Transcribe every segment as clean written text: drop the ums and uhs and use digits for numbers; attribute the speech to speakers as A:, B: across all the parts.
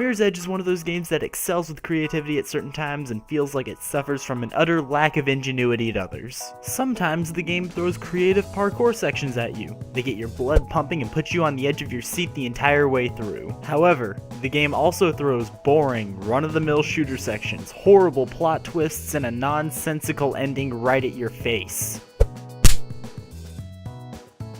A: Mirror's Edge is one of those games that excels with creativity at certain times and feels like it suffers from an utter lack of ingenuity at others. Sometimes the game throws creative parkour sections at you. They get your blood pumping and put you on the edge of your seat the entire way through. However, the game also throws boring, run-of-the-mill shooter sections, horrible plot twists, and a nonsensical ending right at your face.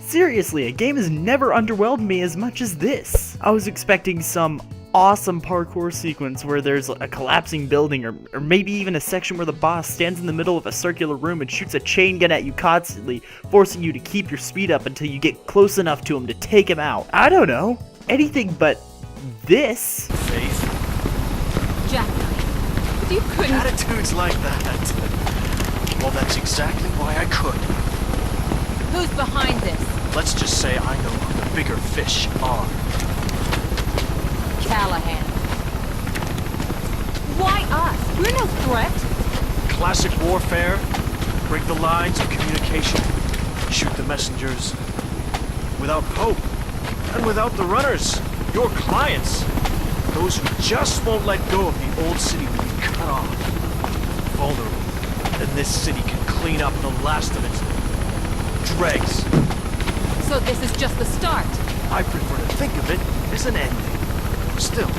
A: Seriously, a game has never underwhelmed me as much as this. I was expecting some awesome parkour sequence where there's a collapsing building or maybe even a section where the boss stands in the middle of a circular room and shoots a chain gun at you constantly, forcing you to keep your speed up until you get close enough to him to take him out. I don't know. Anything but this.
B: Faith?
C: Jack, you couldn't.
B: Attitudes like that. Well, that's exactly why I could.
C: Who's behind this?
B: Let's just say I know who the bigger fish are.
C: Callahan. Why us? We're no threat.
B: Classic warfare. Break the lines of communication. Shoot the messengers. Without hope. And without the runners. Your clients. Those who just won't let go of the old city will be cut off. Vulnerable. And this city can clean up the last of its dregs.
C: So this is just the start.
B: I prefer to think of it as an ending. Still,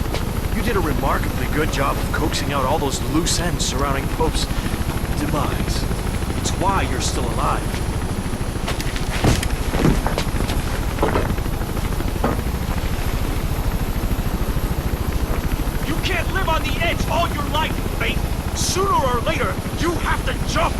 B: you did a remarkably good job of coaxing out all those loose ends surrounding Pope's demise. It's why you're still alive. You can't live on the edge all your life, Faith. Sooner or later, you have to jump.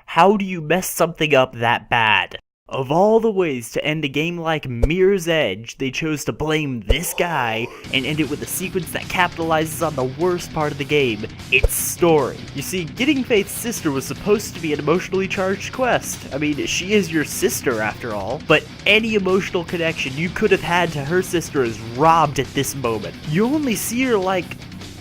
A: How do you mess something up that bad? Of all the ways to end a game like Mirror's Edge, they chose to blame this guy and end it with a sequence that capitalizes on the worst part of the game, its story. You see, getting Faith's sister was supposed to be an emotionally charged quest. I mean, she is your sister after all, but any emotional connection you could have had to her sister is robbed at this moment. You only see her like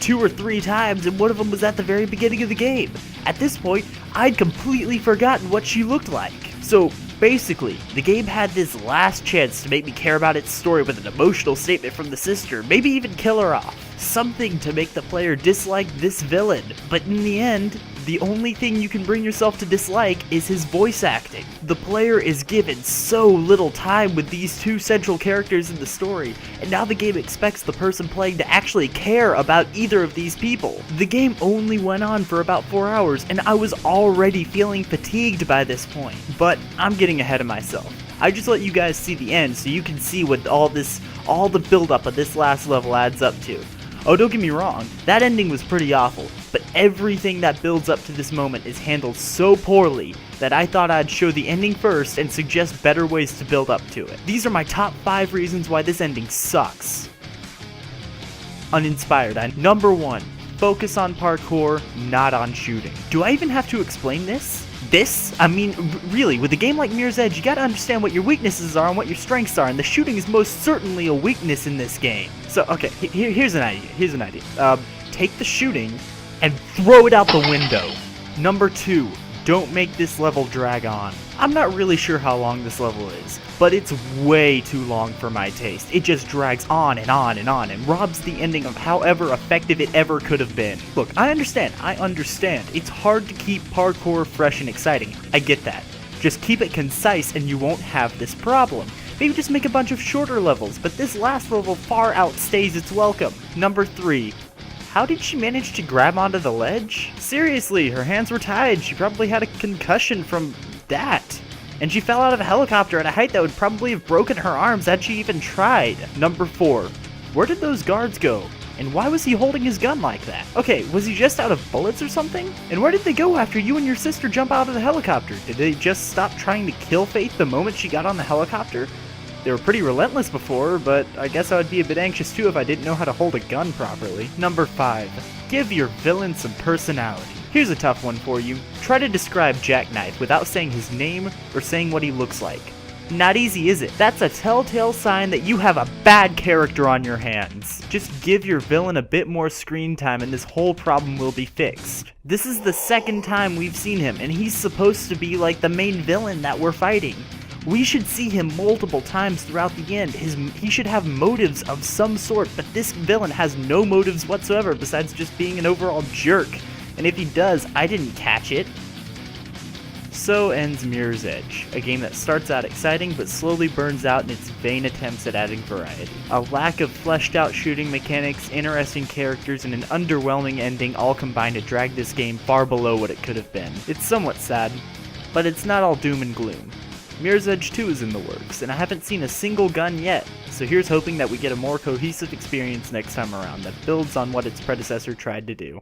A: 2 or 3 times, and one of them was at the very beginning of the game. At this point, I'd completely forgotten what she looked like. So basically, the game had this last chance to make me care about its story with an emotional statement from the sister, maybe even kill her off. Something to make the player dislike this villain. But in the end, the only thing you can bring yourself to dislike is his voice acting. The player is given so little time with these 2 central characters in the story, and now the game expects the person playing to actually care about either of these people. The game only went on for about 4 hours, and I was already feeling fatigued by this point. But I'm getting ahead of myself. I just let you guys see the end so you can see what all the buildup of this last level adds up to. Oh, don't get me wrong, that ending was pretty awful, but everything that builds up to this moment is handled so poorly that I thought I'd show the ending first and suggest better ways to build up to it. These are my top 5 reasons why this ending sucks. Uninspired. Number 1, focus on parkour, not on shooting. Do I even have to explain this? I mean, really, with a game like Mirror's Edge, you gotta understand what your weaknesses are and what your strengths are, and the shooting is most certainly a weakness in this game. So, okay, here's an idea. Take the shooting and throw it out the window. Number 2, don't make this level drag on. I'm not really sure how long this level is, but it's way too long for my taste. It just drags on and on and on and robs the ending of however effective it ever could have been. Look, I understand. It's hard to keep parkour fresh and exciting. I get that. Just keep it concise and you won't have this problem. Maybe just make a bunch of shorter levels, but this last level far outstays its welcome. Number 3. How did she manage to grab onto the ledge? Seriously, her hands were tied. She probably had a concussion from that. And she fell out of a helicopter at a height that would probably have broken her arms had she even tried. Number 4. Where did those guards go? And why was he holding his gun like that? Okay, was he just out of bullets or something? And where did they go after you and your sister jump out of the helicopter? Did they just stop trying to kill Faith the moment she got on the helicopter? They were pretty relentless before, but I guess I would be a bit anxious too if I didn't know how to hold a gun properly. Number 5. Give your villain some personality. Here's a tough one for you. Try to describe Jackknife without saying his name or saying what he looks like. Not easy, is it? That's a telltale sign that you have a bad character on your hands. Just give your villain a bit more screen time and this whole problem will be fixed. This is the second time we've seen him, and he's supposed to be like the main villain that we're fighting. We should see him multiple times throughout the end. He should have motives of some sort, but this villain has no motives whatsoever besides just being an overall jerk. And if he does, I didn't catch it. So ends Mirror's Edge, a game that starts out exciting but slowly burns out in its vain attempts at adding variety. A lack of fleshed out shooting mechanics, interesting characters, and an underwhelming ending all combine to drag this game far below what it could have been. It's somewhat sad, but it's not all doom and gloom. Mirror's Edge 2 is in the works, and I haven't seen a single gun yet, so here's hoping that we get a more cohesive experience next time around that builds on what its predecessor tried to do.